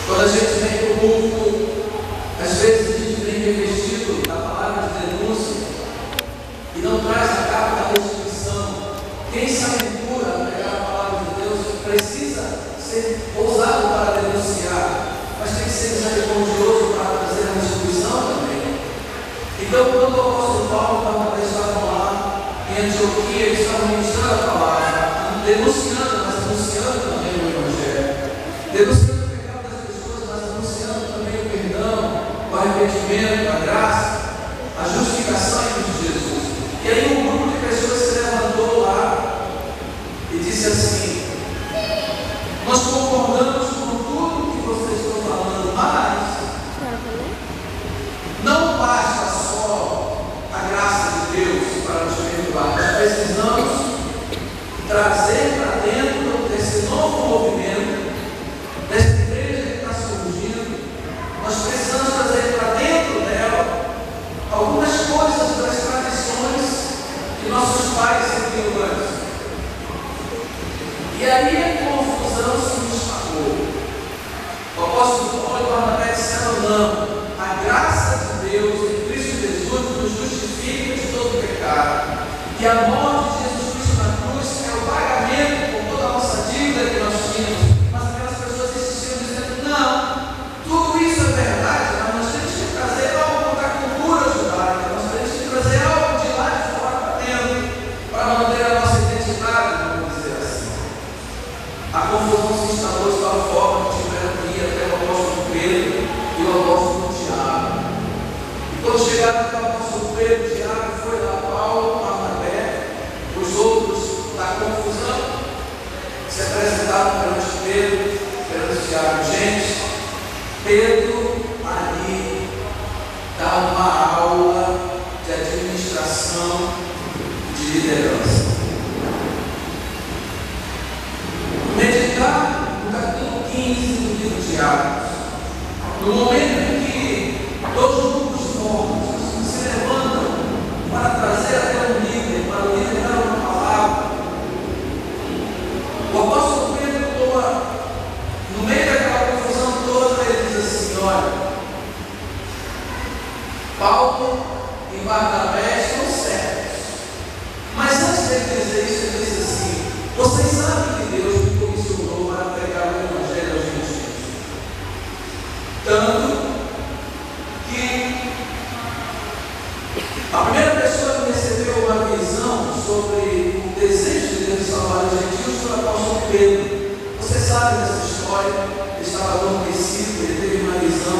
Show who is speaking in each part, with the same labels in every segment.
Speaker 1: Quando a gente vem para o culto, às vezes a gente vem revestido da palavra de denúncia e não traz a capa da restituição. Quem se aventura a pregar a palavra de Deus precisa ser ousado para denunciar, mas tem que ser misericordioso para trazer a restituição também. Então, quando o apóstolo Paulo e Barnabé estavam lá em Antioquia, eles estavam ministrando a palavra, denunciando, mas anunciando também o Evangelho, denunciando o pecado das pessoas, mas anunciando também o perdão, o arrependimento, a graça, a justificação em Cristo Jesus. E aí um grupo de pessoas se levantou lá e disse assim: nós concordamos com tudo que vocês estão falando, mas não basta só a graça de Deus para nos perdoar. Nós precisamos trazer para dentro desse novo movimento, dessa igreja que está surgindo, nós precisamos trazer para dentro dela algumas coisas das tradições que nossos pais seguiam antes. E aí a confusão se destacou. O apóstolo Paulo e Barnabé disseram: não, a graça de Deus em Cristo Jesus nos justifica de todo pecado, e a morte de Jesus Cristo na cruz é o pagamento por toda a nossa dívida que nós tínhamos. Mas aquelas pessoas insistiam dizendo: não, tudo isso é verdade, mas nós temos que trazer algo da cultura judaica, nós temos que trazer algo de lá de fora para dentro, para manter a nossa identidade, vamos dizer assim. A confusão se instalou de tal forma que tiveram que ir até o apóstolo Pedro e o apóstolo Tiago. E quando chegaram até o apóstolo Pedro, Tiago foi lá, Paulo, Barnabé, os outros da confusão se apresentaram perante Pedro, perante Tiago. Gente, Pedro ali dá uma aula de administração de liderança. Meditar no capítulo 15 do livro de Atos, no momento em que todos os grupos fortes se levantam para trazer até um líder, para o líder dar uma palavra, o apóstolo Pedro toma, no meio daquela confusão toda, ele diz assim: olha, Paulo e Barnabé estão certos, mas antes de dizer isso, ele diz assim: vocês sabem que Deus me comissionou para pregar o Evangelho aos gentios, tanto que a primeira pessoa que recebeu uma visão sobre o desejo de Deus de salvar os gentios foi o apóstolo Pedro. Você sabe dessa história? Ele estava adormecido, ele teve uma visão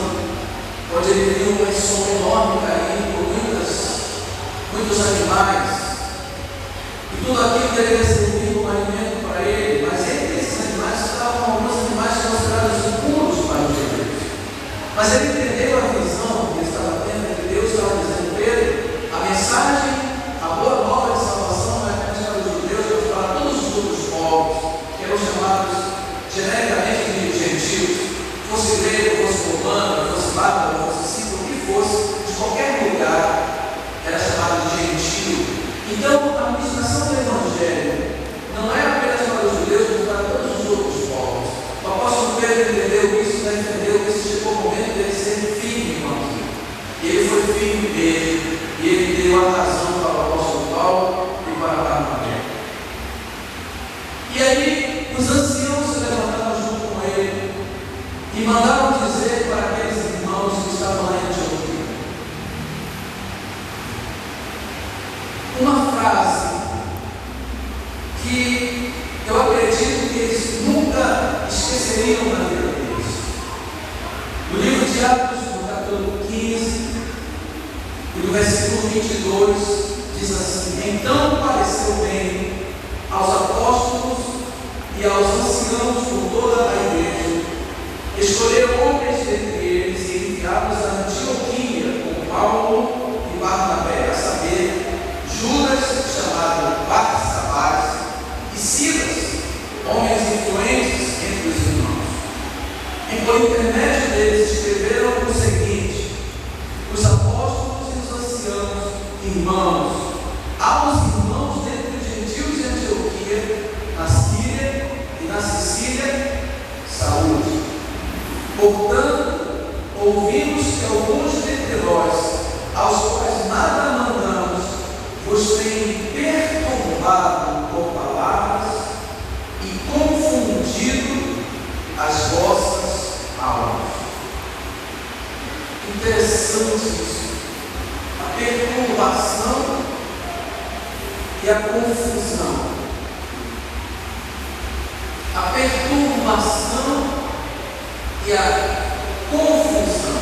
Speaker 1: onde ele viu uma som enorme caindo por muitos animais, e tudo aquilo deveria servir como alimento para ele, mas entre esses animais estavam alguns animais considerados impuros para os judeus. Mas ele entendeu a visão que ele estava tendo, que Deus estava dizendo: Pedro, a mensagem, a boa nova de salvação não é apenas para os judeus, mas para todos os outros povos, que eram chamados genericamente de gentios, fosse grego, fosse romano, fosse bárbaro, fosse sírio, o que fosse, de qualquer lugar, era chamado de gentio. Então, a ministração do Evangelho não é apenas para os judeus, mas para todos os outros povos. O apóstolo Pedro entendeu isso, defendeu isso, chegou o momento de ele ser firme com aquilo. E ele foi firme mesmo, e ele deu a razão para o apóstolo Paulo e para Barnabé. E aí, os anciãos se levantaram junto com ele e mandaram dizer para aqueles irmãos que estavam lá em Antioquia uma frase que eu acredito que eles nunca esqueceriam na vida deles. No livro de Atos, no capítulo 15, e no versículo 22, diz assim: então pareceu bem aos apóstolos e aos anciãos por toda a igreja escolher homens dentre eles e enviá-los a Antioquia com Paulo e Barnabé, a saber, Judas, chamado Barsabás, e Silas, homens influentes entre os irmãos. E por intermédio deles escreveram o seguinte: os apóstolos e os anciãos, irmãos, aos irmãos dentre os gentios de Antioquia, na Síria e na Sicília, saúde. Por as vossas almas. Interessante isso. A perturbação e a confusão. A perturbação e a confusão.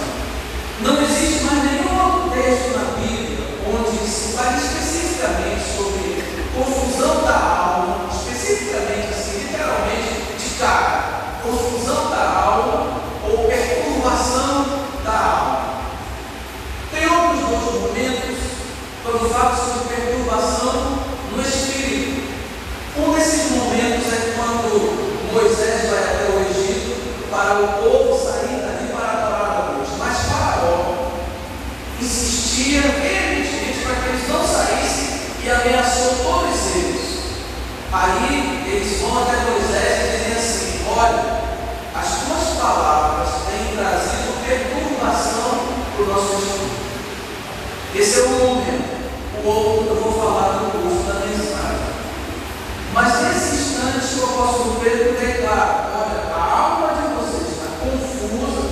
Speaker 1: Não existe mais nenhum outro texto na Bíblia onde se fala especificamente sobre confusão da alma, especificamente assim, literalmente, de cara, confusão da alma ou perturbação da alma. Tem outros dois momentos quando fala sobre perturbação no espírito. Um desses momentos é quando Moisés vai até o Egito para o povo sair dali para adorar a Deus. Mas Faraó insistia veementemente para que eles não saíssem e ameaçou todos eles. Aí eles vão até Moisés e dizem assim: olha, as tuas palavras têm trazido perturbação para o nosso espírito. Esse é um momento. O outro eu vou falar no curso da mensagem. Mas nesse instante o apóstolo Pedro declara: olha, a alma de vocês está confusa,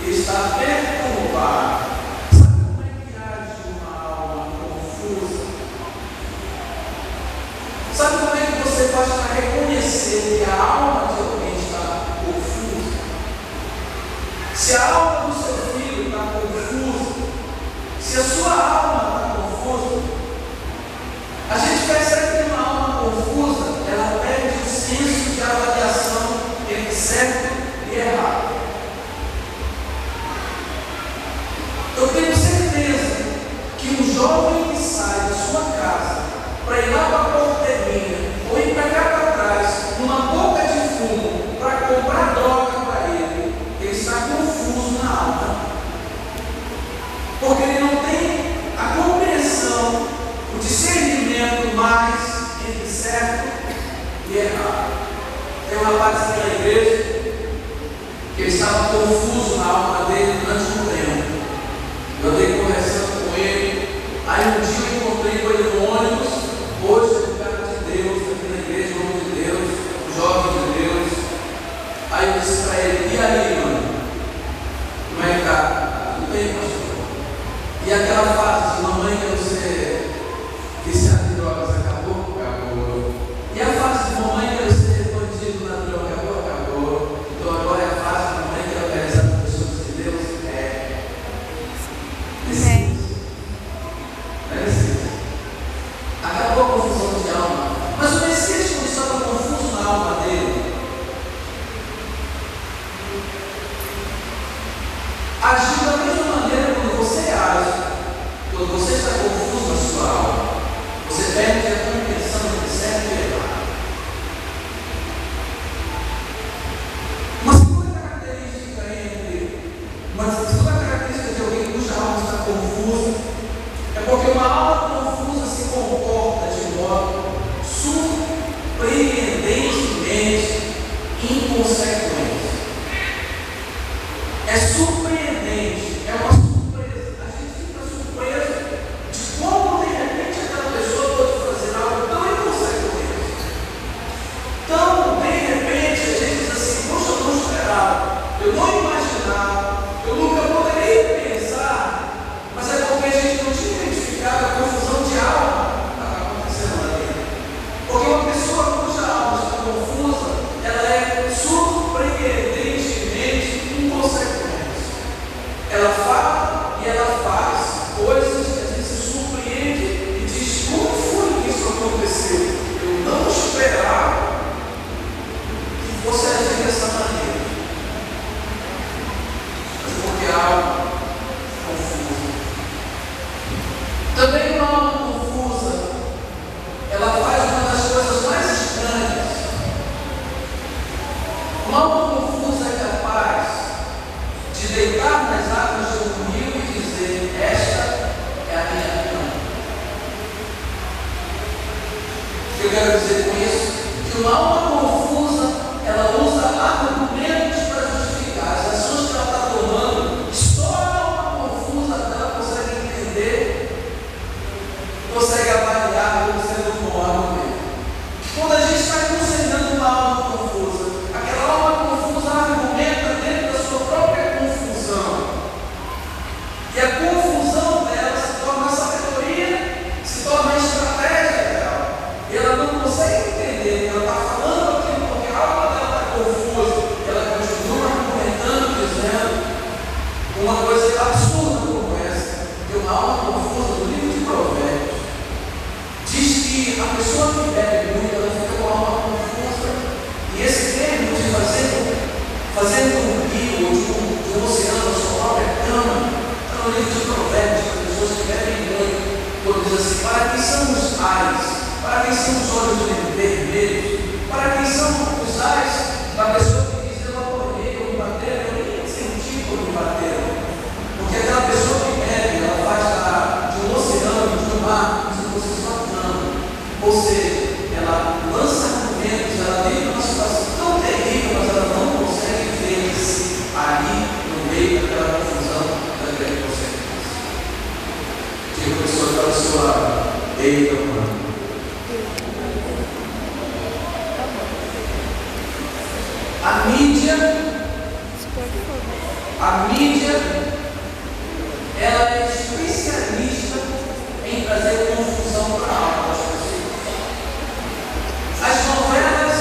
Speaker 1: está perturbada. Sabe como é que age uma alma confusa? Sabe como é que você faz para reconhecer que a alma de alguém está confusa? Se a alma do seu filho está confusa, se a sua alma está confusa, a gente percebe que uma alma confusa, ela perde o senso de avaliação entre certo e errado. Eu tenho certeza que um jovem que sai da sua casa para ir lá para a porteirinha ou ir pegar para trás numa boca de fumo para comprar droga para ele, ele está confuso na alma. Porque ele não tem a compreensão, o discernimento mais entre certo e errado. Tem um rapaz aqui na igreja que ele estava confuso na alma dele durante um tempo. Eu andei conversando com ele. Aí um dia eu encontrei com ele no ônibus. Hoje é um cara de Deus, aqui na igreja, um homem de Deus, um jovem de Deus. Aí eu disse para ele: e aí, mano? Como é que tá? Tudo bem, pastor? E aquela fase de mamãe que você viciado em drogas acabou? Acabou. E a fase de mamãe que você bandido na droga acabou? Acabou. Então agora é a fase de mamãe que é organizada por pessoas de Deus? É. Acabou a confusão de alma. Mas o Messias, quando estava confuso na alma dele, agiu da mesma maneira quando você age. Quando você está confuso na sua alma, você perde a compreensão entre certo e errado. Uma segunda característica de alguém cuja alma está confusa é porque uma alma confusa se comporta de modo surpreendentemente inconsequente. É surpreendente, é uma surpresa. A gente fica surpreso de como de repente aquela pessoa pode fazer algo tão inconsequente. Então, de repente, a gente diz assim: poxa, eu não esperava, eu não imaginava, eu nunca poderia pensar, mas é porque a gente não tinha identificado a confusão de alma que estava acontecendo ali. Porque uma pessoa cuja alma está confusa, ela é surpreendentemente inconsequente. Ela fala e ela faz coisas que a gente se surpreende e diz: como foi que isso aconteceu? Eu não esperava que fosse agir dessa maneira. Mas porque a alma confusa. Também uma alma confusa, ela faz uma das coisas mais estranhas. Uma alma confusa é capaz de deitar nas águas de um rio e dizer: esta é a minha cama. O que eu quero dizer com isso? Que uma alma confusa, ela usa argumentos para justificar as ações que ela está tomando. Só a alma confusa ela consegue entender, consegue avaliar como sendo um bom argumento. Quando a gente está considerando uma alma confusa, aquela alma confusa que a pessoa que bebe muito, ela fica com a alma confusa. E esse termo de fazer um rio ou de um oceano a sua própria cama, está no livro de Provérbios, para pessoas que bebem muito, quando diz assim: para quem são os ais? Para quem são os olhos vermelhos? Para quem são os ais da pessoa que diz: eu apanhei ou me bateram? Eu nem senti por me bateram. Porque aquela pessoa que bebe, ela faz de um oceano, de um mar, como se fosse só cama. Ou seja, ela lança argumentos, ela vive uma situação tão terrível, mas ela não consegue ver-se ali no meio daquela confusão, daquele processo. Diga a pessoa que está do seu lado: eita, mano. A mídia, ela é especialista em trazer confusão para a alma das pessoas. As novelas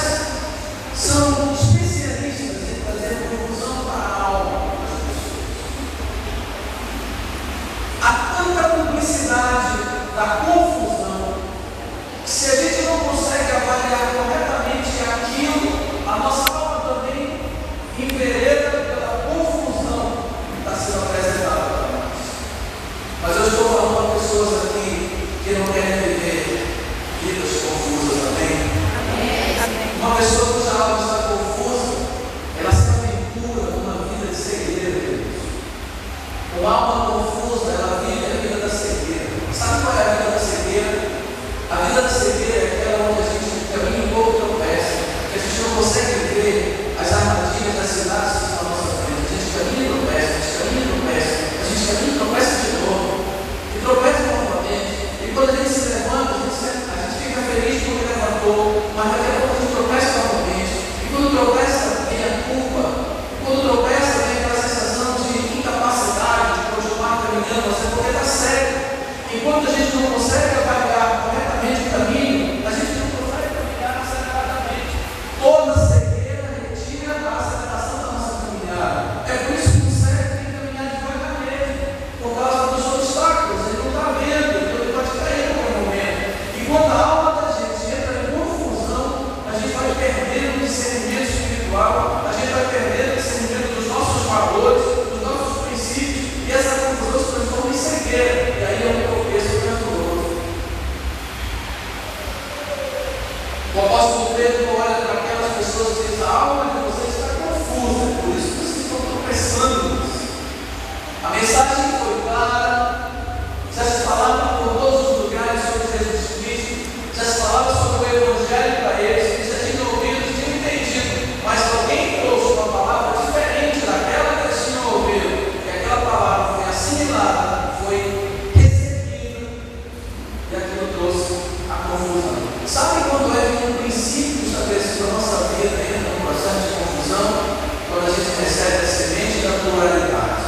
Speaker 1: são especialistas em trazer confusão para a alma das pessoas. Há tanta publicidade da confusão que, se a gente não consegue avaliar corretamente aquilo, a nossa alma também envereda pela confusão que está sendo apresentada para nós. Mas eu estou falando para pessoas aqui que não querem viver vidas confusas, amém? Amém. Uma pessoa cuja alma está confusa, ela se aventura numa vida de cegueira. Com alma confusa, ela vive a vida da cegueira. Sabe qual é a vida da cegueira? A vida da cegueira é aquela onde a gente caminha um pouco tropeça, que a gente não consegue ver as armadilhas das cidades que estão à nossa frente. A gente caminha e tropeça, a gente caminha e tropeça, a gente caminha e tropeça de novo, e tropeça novamente. E quando a gente se levanta, a gente fica feliz porque levantou, mas daqui a pouco a gente tropeça novamente. E quando tropeça, vem a culpa. E quando tropeça, vem aquela sensação de incapacidade de continuar caminhando, mas é porque está cego. Enquanto a gente não consegue avaliar corretamente o caminho, a gente não consegue caminhar aceleradamente. Toda cegueira retira a aceleração da nossa caminhada. É por isso que o cego tem que caminhar devagarmente, por causa dos obstáculos. Ele não está vendo, então ele pode cair em qualquer momento. Enquanto a alma da gente entra em confusão, a gente vai perdendo o discernimento espiritual, a gente vai perdendo o discernimento dos nossos valores, dos nossos princípios, e essa confusão se transforma em cegueira. E aí é um tropeço grandioso. O apóstolo Pedro olha para aquelas pessoas e diz: a alma de vocês está confusa, por isso que vocês estão tropeçando. A mensagem foi clara, já se falava por todos os lugares sobre Jesus Cristo, já se falava sobre o Evangelho para eles, eles já tinham ouvido, tinham entendido, mas alguém trouxe uma palavra diferente daquela que eles tinham ouvido, e aquela palavra foi assimilada, foi recebida, e aquilo trouxe a confusão. Sabe quando é que um princípio estabelecido na nossa vida entra num processo de confusão? Quando a gente recebe a semente da pluralidade.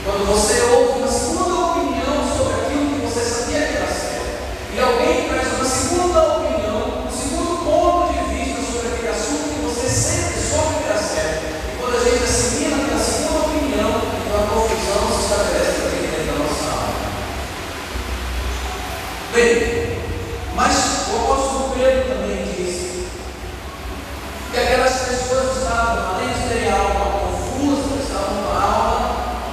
Speaker 1: Quando você ouve uma segunda opinião sobre aquilo que você sabia que era certo, e alguém traz uma segunda opinião, um segundo ponto de vista sobre aquele assunto que você sempre soube que era certo. E quando a gente assimila aquela segunda opinião, então a confusão se estabelece também dentro da nossa alma. Bem, mas o apóstolo Pedro também disse que aquelas pessoas estavam, além de terem a alma confusa, estavam com a alma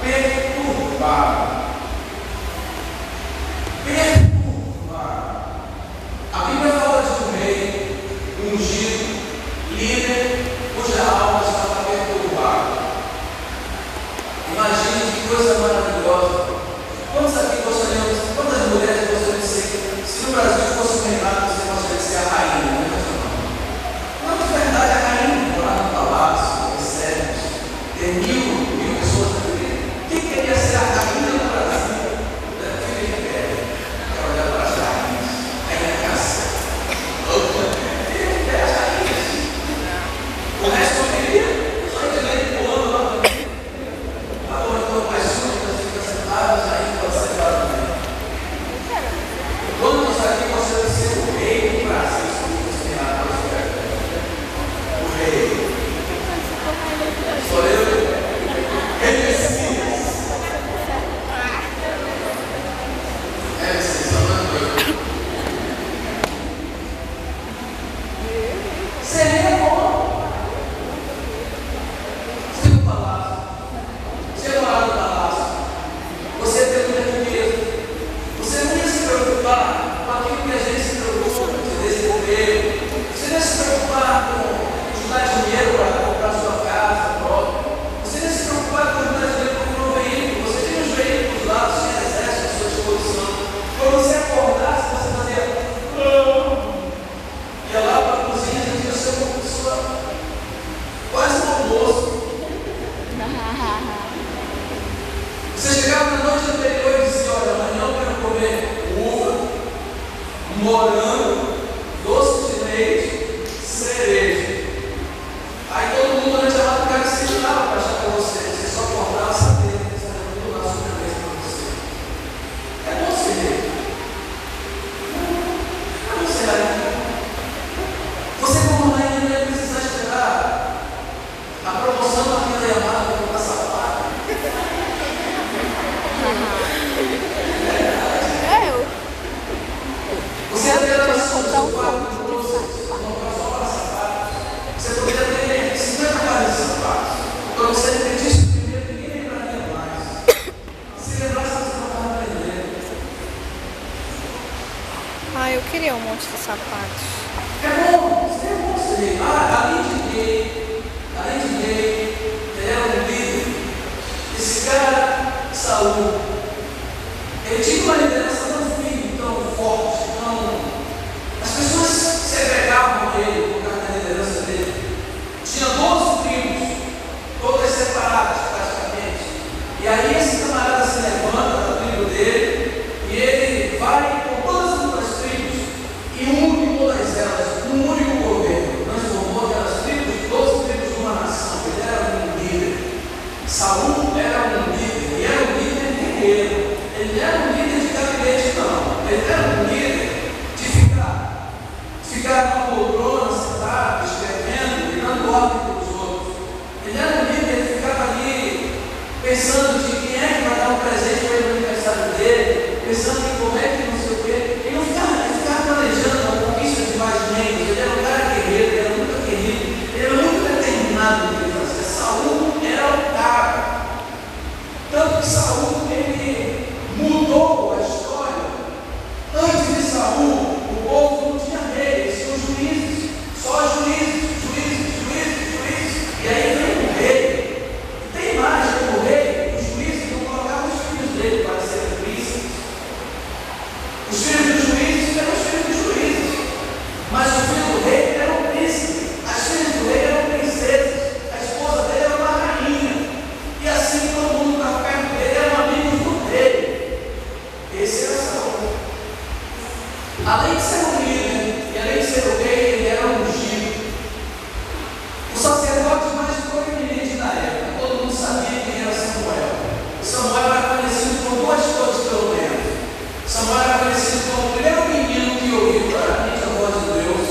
Speaker 1: perturbada. Perturbada. A Bíblia fala de um rei ungido, líder, cuja alma estava perturbada. Imagine que coisa maravilhosa. Quantos aqui gostariam, quantas mulheres gostariam de ser? Se no Brasil fosse um reinado, você gostaria de ser a rainha, não é? Não, de verdade, a rainha morar no palácio, recebe, ter mil pessoas na igreja. Quem queria ser a rainha do Brasil? Fica de pé, quer olhar para as rainhas, rainha caça. Fica de pé as rainhas. O resto eu queria, só de ler pulando lá também. Agora eu estou mais súditas, fica sentadas, aí pode sentar também. Quantos aqui gostariam de ser o rei do Brasil? O rei. Sou eu.
Speaker 2: monte de sapatos.
Speaker 1: É bom ser além de rei, ele era um líder. Esse cara, Saul, ele tinha uma liderança tão firme, tão forte, as pessoas segregavam ele por causa da liderança dele. Tinha 12 tribos, todas separadas praticamente. E aí esse camarada se levanta da tribo dele e ele vai com todas as outras tribos e une todas elas num único governo. Transformou aquelas tribos, 12 tribos numa nação. Ele era um líder. Saul era um líder, e era um líder guerreiro. Ele não era um líder de gabinete, não. Ele era um líder de ficar na poltrona, sentado, escrevendo e dando ordem para os outros. Ele era um líder que ficava ali pensando de quem é que vai dar um presente para ele no aniversário dele, pensando em como é que não sei o quê. Ele ficava planejando a conquista de mais membros. Ele era um cara guerreiro, ele era muito querido, ele era muito determinado no que ele fazia. Saul era o cara. Tanto que Saul, ele mudou a história. Antes de Saul, o povo não tinha rei, eles tinham juízes, só juízes. E aí veio o rei. E tem mais, como rei, os juízes não colocavam os filhos dele para serem príncipes. Os filhos dos juízes eram os filhos dos juízes, mas o filho do rei era um príncipe, as filhas do rei eram princesas, a esposa dele era uma rainha, e assim todo mundo que estava perto dele eram amigos do rei. Esse era Saul. Além de ser um líder e além de ser o rei, ele era ungido. O sacerdote mais proeminente da época, todo mundo sabia quem era Samuel. Samuel era conhecido por duas coisas, pelo menos. Samuel era conhecido como o primeiro menino que ouviu claramente a voz de Deus.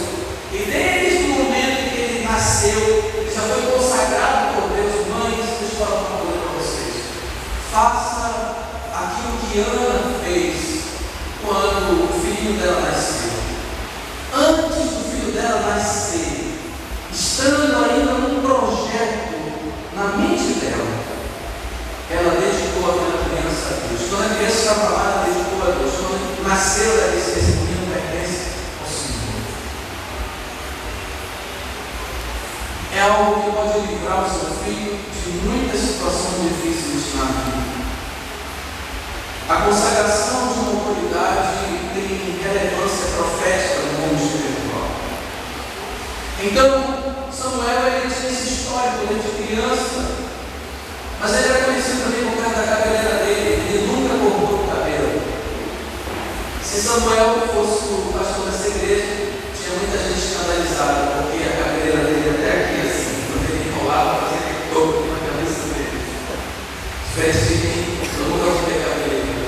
Speaker 1: E desde o momento em que ele nasceu, ele já foi consagrado por Deus. Mães, deixa eu falar uma coisa para vocês. Faça aquilo que Ana fez quando o filho dela nasceu. Antes do filho dela nascer, estando ainda num projeto na mente dela, ela dedicou aquela criança a Deus. Quando a criança estava lá, ela dedicou a Deus. Quando nasceu, ela disse: esse menino pertence ao Senhor. É algo que pode livrar o seu filho de muitas situações difíceis na vida. A consagração de uma autoridade tem relevância profética no mundo espiritual. Então, Samuel, ele tinha esse histórico de criança, mas ele era conhecido também por causa da cabeleira dele. Ele nunca cortou o cabelo. Se Samuel fosse o pastor dessa igreja, tinha muita gente escandalizada, porque a cabeleira dele até aqui, assim, quando ele enrolava, fazia aquele topo na cabeça dele. Diferente de mim, eu nunca vou ter cabeleira.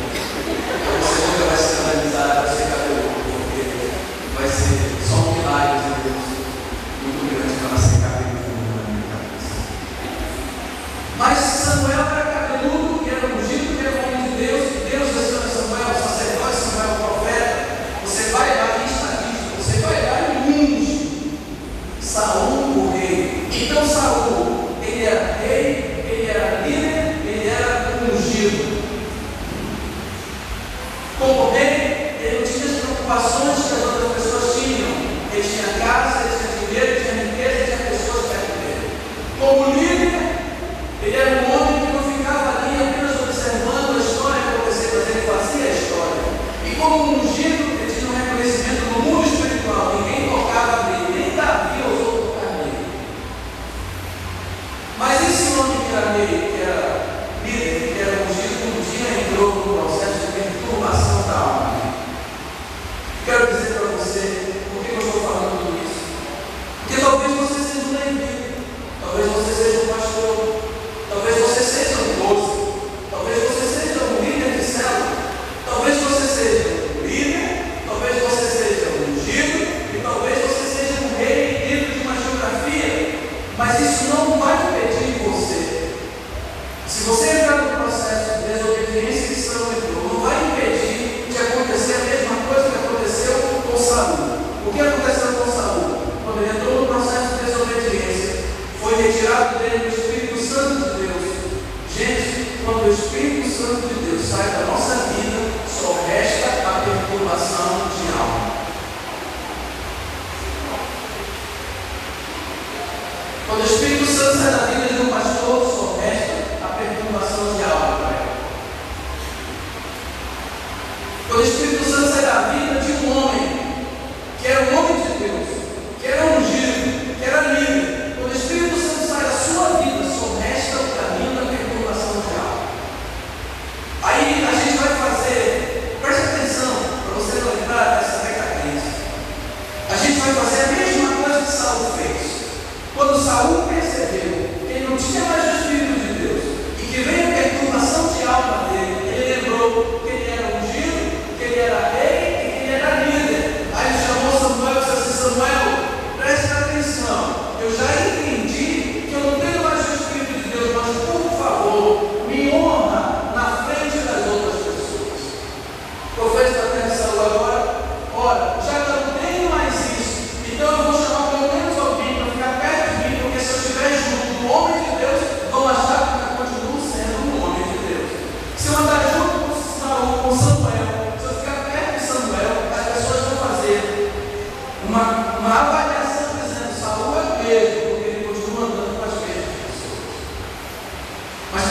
Speaker 1: Você nunca vai se escandalizar, vai ser cabeludo, porque vai ser só um milagre de Deus muito grande para nascer cabeludo na minha cabeça. Mas Samuel era cabeludo, e era ungido pelo homem de Deus. Deus desceu a Samuel, o sacerdote, Samuel, o profeta. Você vai lá em estatística, você vai lá e unge Saul, o rei. Então Saul, ele era rei, ele era líder, ele era ungido. Como rei, ele não tinha as preocupações que as outras pessoas tinham. Ele tinha casa, ele tinha dinheiro, ele tinha riqueza, ele tinha pessoas perto dele. Como líder, ele era um homem que não ficava ali apenas observando a história acontecer, mas ele fazia a história. E como ungido, ele tinha um reconhecimento no mundo espiritual. Ninguém tocava nele, nem Davi ousou tocar nele. Mas esse homem que era líder, que era ungido, um dia entrou no processo de perturbação da alma. Quero dizer para você, por que eu estou falando tudo isso? Porque talvez você seja um levita, talvez você seja um pastor, talvez você seja um moço, talvez você seja um líder de célula, talvez você seja um líder, talvez você seja um ungido, e talvez você seja um rei dentro de uma geografia, mas isso não vai impedir você. Se você entrar no processo de desobediência que Saul entrou, não vai impedir de acontecer a mesma coisa que aconteceu com Saul. O que aconteceu com Saul? Quando ele entrou no processo de desobediência, foi retirado dele o Espírito Santo de Deus. Gente, quando o Espírito Santo de Deus sai da nossa vida, só resta a perturbação de alma.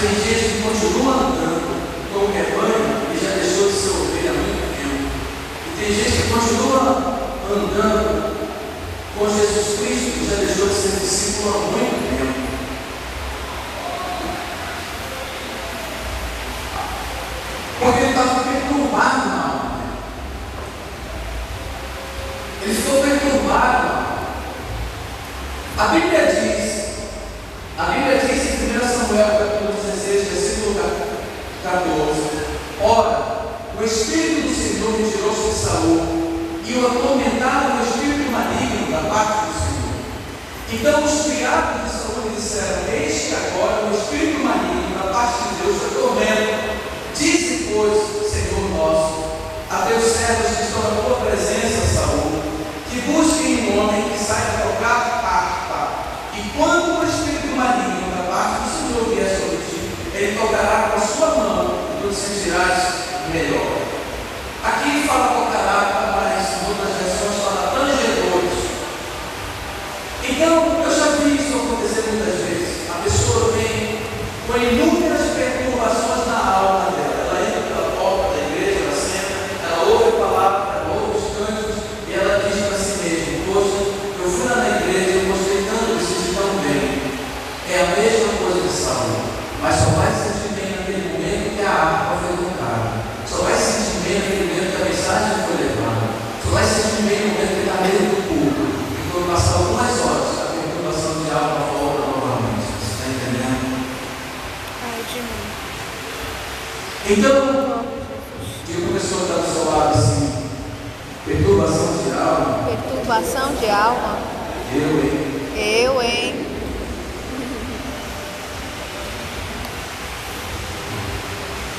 Speaker 1: tem gente que continua andando como rebanho e já deixou de ser ovelha há muito tempo. E tem gente que continua andando com Jesus Cristo e já deixou de ser discípulo há muito tempo. Porque ele estava perturbado na alma. Ele ficou perturbado. A Bíblia diz em 1 Samuel capítulo 16, versículo 14: ora, o Espírito do Senhor retirou-se de Saul e o atormentava o espírito maligno da parte do Senhor. Então os criados de Saul lhe disseram: eis que agora o espírito maligno da parte de Deus te atormenta. Dize, pois, Senhor nosso, a teus servos que estão na tua presença, Saul, que busquem um homem que saiba tocar harpa, e quando o espírito maligno da parte do Senhor vier sobre ti, ele tocará com a sua mão, e tu te sentirás melhor. Aqui fala tocará, mas em outras versões fala tangedores. Então, eu já vi isso acontecer muitas vezes. A pessoa vem com inúmeras perturbações na alma dela. Ela entra pela porta da igreja, ela senta, ela ouve a palavra, ela ouve os cânticos, e ela diz para si mesma: poxa, eu fui lá na igreja, eu gostei tanto, eu me senti tão bem. É a mesma coisa de Saul, mas só vai se sentir bem naquele momento que a harpa foi tocada. Só vai se sentir bem naquele momento que a mensagem foi levada. Só vai se sentir bem no momento que está meio do culto. E quando passar algumas horas, a perturbação de alma volta novamente. Você está entendendo? Então, diga para a pessoa que está do seu lado assim: perturbação de alma.
Speaker 2: Perturbação de alma. Eu, hein?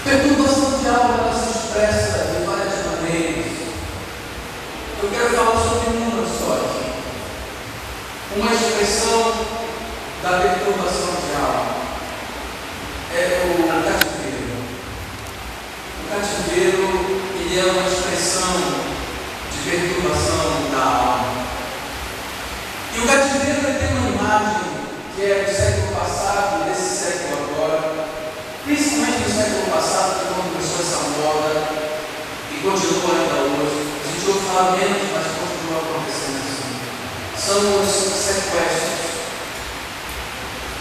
Speaker 1: Perturbação de alma, ela se expressa de várias maneiras. Eu quero falar sobre uma só aqui. Uma expressão da perturbação de alma é o cativeiro. O cativeiro, ele é uma expressão de perturbação da alma. E o cativeiro, ele tem uma imagem que é do século passado e desse século agora. Principalmente no século passado, que quando começou essa moda e continua ainda hoje. A gente ouve falar menos, mas continua acontecendo assim. São os sequestros.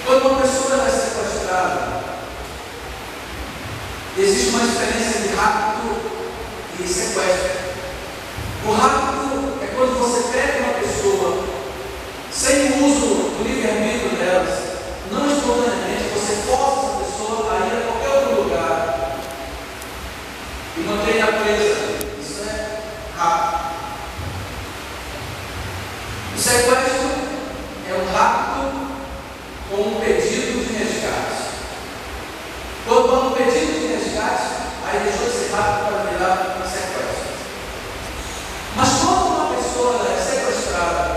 Speaker 1: Quando uma pessoa é sequestrada, existe uma diferença de rapto e sequestro. O rapto é quando você pega uma pessoa sem o uso do livre-arbítrio delas, não espontaneamente, você força essa pessoa a ir a qualquer outro lugar e mantém-a presa. Isso é rapto. O sequestro é um rapto com um pedido de resgate. Quando há um pedido de resgate, aí deixou de ser rapto para virar sequestro. Mas quando uma pessoa é sequestrada,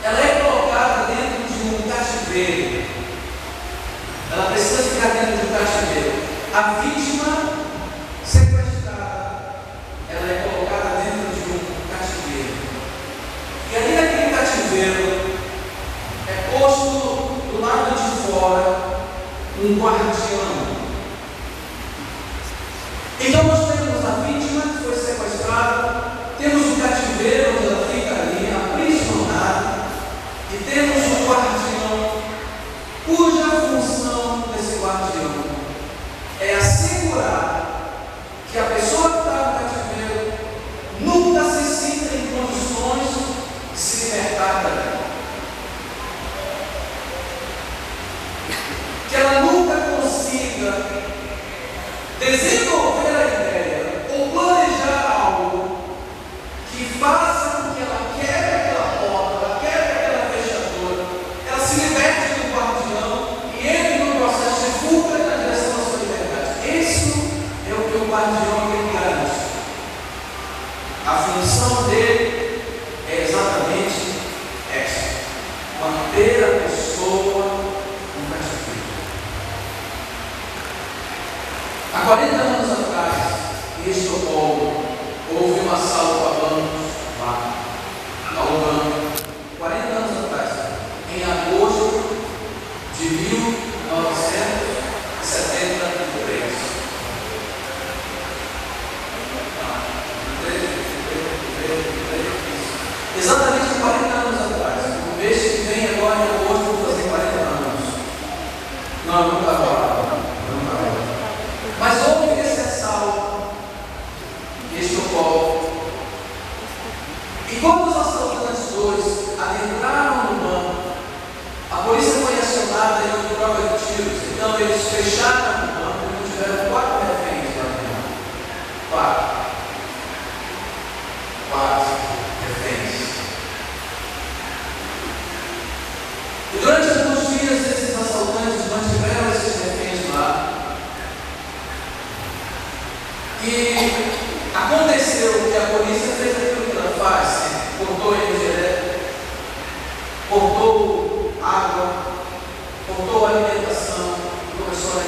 Speaker 1: ela é colocada dentro de um cativeiro. Ela precisa ficar dentro de um cativeiro. A vítima sequestrada, ela é colocada dentro de um cativeiro. E ali naquele cativeiro é posto do lado de fora um guardião. Então nós temos a vítima que foi sequestrada, temos o cativeiro onde ela fica ali aprisionada, e temos o guardião, cuja função desse guardião é assegurar que a pessoa que está no cativeiro nunca se sinta em condições de se libertar dela. Que ela nunca consiga desenvolver a ideia ou planejar algo que faça com que ela quebre aquela porta, ela quebre aquela fechadura, ela se liberte do guardião e entre no processo de fuga na direção da sua liberdade. Isso é o que o guardião tem que garantir. A função dele é exatamente essa: manter a pessoa no cativeiro. Há 40 anos atrás, em Estocolmo, houve um assalto a bancos lá, ao banco. 40 anos atrás, em agosto de 1970, eles fecharam o campo e tiveram 4 reféns lá dentro. 4 reféns. E durante alguns dias, esses assaltantes mantiveram esses reféns lá. E aconteceu que a polícia fez aquilo que ela faz, né? Cortou energia elétrica, cortou água, cortou alimentação, começou a